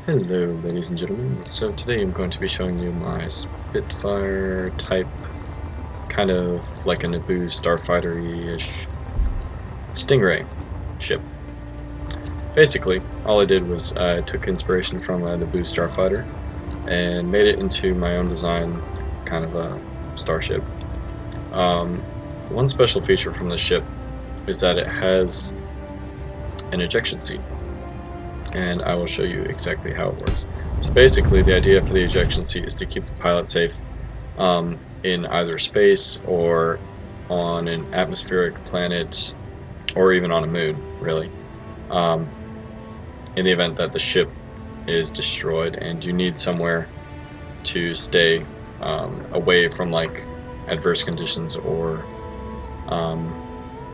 Hello ladies and gentlemen, so today I'm going to be showing you my Spitfire type, kind of like a Naboo starfighter-ish Stingray ship. Basically, all I did was I took inspiration from a Naboo starfighter and made it into my own design, kind of a starship. One special feature from the ship is that it has an ejection seat, and I will show you exactly how it works. So basically, the idea for the ejection seat is to keep the pilot safe in either space or on an atmospheric planet, or even on a moon, really, in the event that the ship is destroyed and you need somewhere to stay away from like adverse conditions or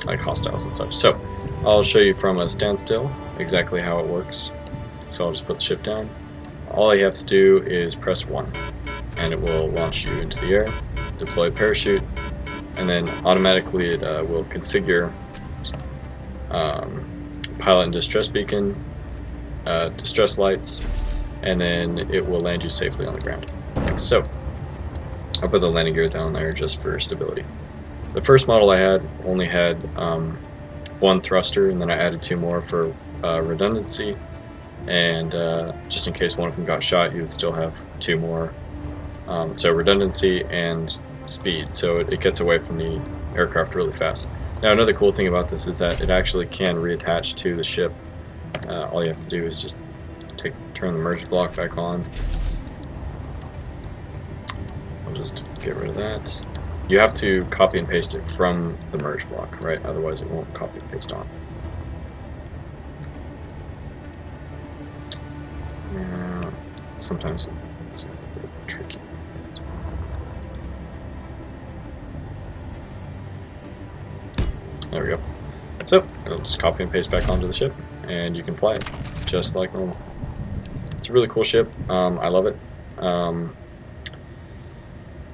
like hostiles and such. So I'll show you from a standstill exactly how it works. So I'll just put the ship down. All you have to do is press 1 and it will launch you into the air, deploy a parachute, and then automatically it will configure pilot and distress beacon, distress lights, and then it will land you safely on the ground. So I'll put the landing gear down there just for stability. The first model I had only had one thruster, and then I added 2 more for redundancy, and just in case one of them got shot, you would still have 2 more. So redundancy and speed, so it gets away from the aircraft really fast. Now another cool thing about this is that it actually can reattach to the ship. All you have to do is just turn the merge block back on. I'll just get rid of that. You have to copy and paste it from the merge block, right? Otherwise it won't copy and paste on. Sometimes it's a bit tricky. There we go. So it'll just copy and paste back onto the ship, and you can fly it just like normal. It's a really cool ship. I love it.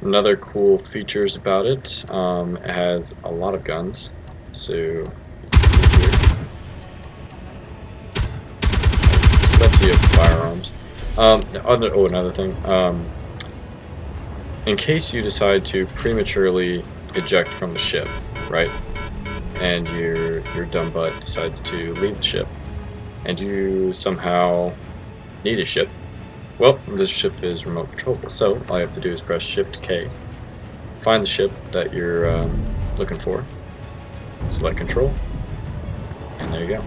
Another cool features about it, it has a lot of guns. So you can see here. Plenty of firearms. Another thing. In case you decide to prematurely eject from the ship, right? And your dumb butt decides to leave the ship, and you somehow need a ship. Well, this ship is remote controllable, so all you have to do is press Shift K, find the ship that you're looking for, select control, and there you go.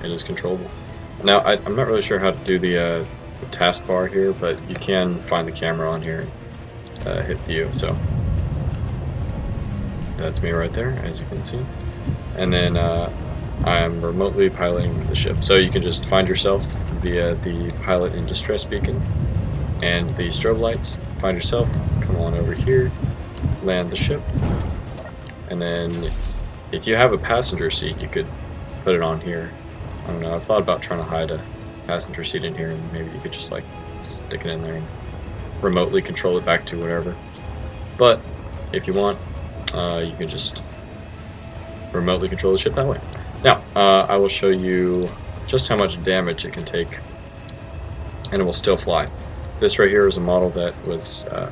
It is controllable. Now, I'm not really sure how to do the taskbar here, but you can find the camera on here and hit view, so that's me right there, as you can see. And then I'm remotely piloting the ship, so you can just find yourself via the pilot in distress beacon and the strobe lights. Find yourself, come on over here, land the ship, and then if you have a passenger seat, you could put it on here. I don't know, I've thought about trying to hide a passenger seat in here, and maybe you could just like stick it in there and remotely control it back to whatever. But if you want, you can just remotely control the ship that way. Now, I will show you just how much damage it can take, and it will still fly. This right here is a model that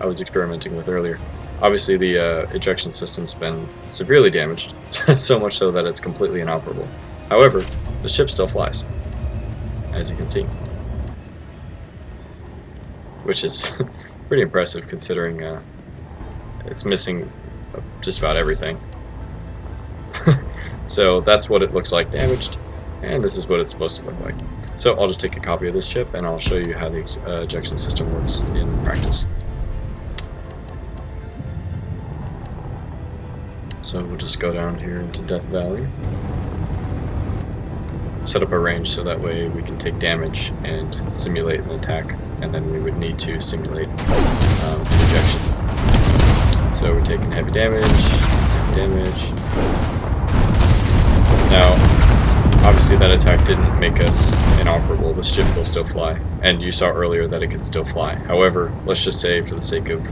I was experimenting with earlier. Obviously, the ejection system's been severely damaged, so much so that it's completely inoperable. However, the ship still flies, as you can see, which is pretty impressive considering it's missing just about everything. So that's what it looks like damaged, and this is what it's supposed to look like. So I'll just take a copy of this ship and I'll show you how the ejection system works in practice. So we'll just go down here into Death Valley, set up a range so that way we can take damage and simulate an attack, and then we would need to simulate ejection. So we're taking heavy damage. Now, obviously that attack didn't make us inoperable. The ship will still fly, and you saw earlier that it could still fly. However, let's just say for the sake of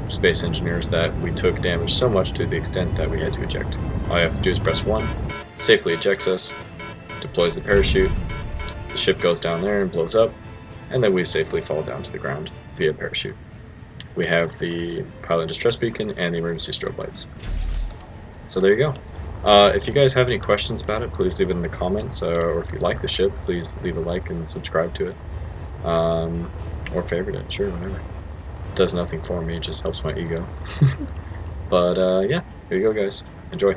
space engineers that we took damage so much to the extent that we had to eject. All you have to do is press 1, safely ejects us, deploys the parachute, the ship goes down there and blows up, and then we safely fall down to the ground via parachute. We have the pilot distress beacon and the emergency strobe lights. So there you go. If you guys have any questions about it, please leave it in the comments, or if you like the ship, please leave a like and subscribe to it. Or favorite it, sure, whatever. It does nothing for me, it just helps my ego. But yeah, here you go guys. Enjoy.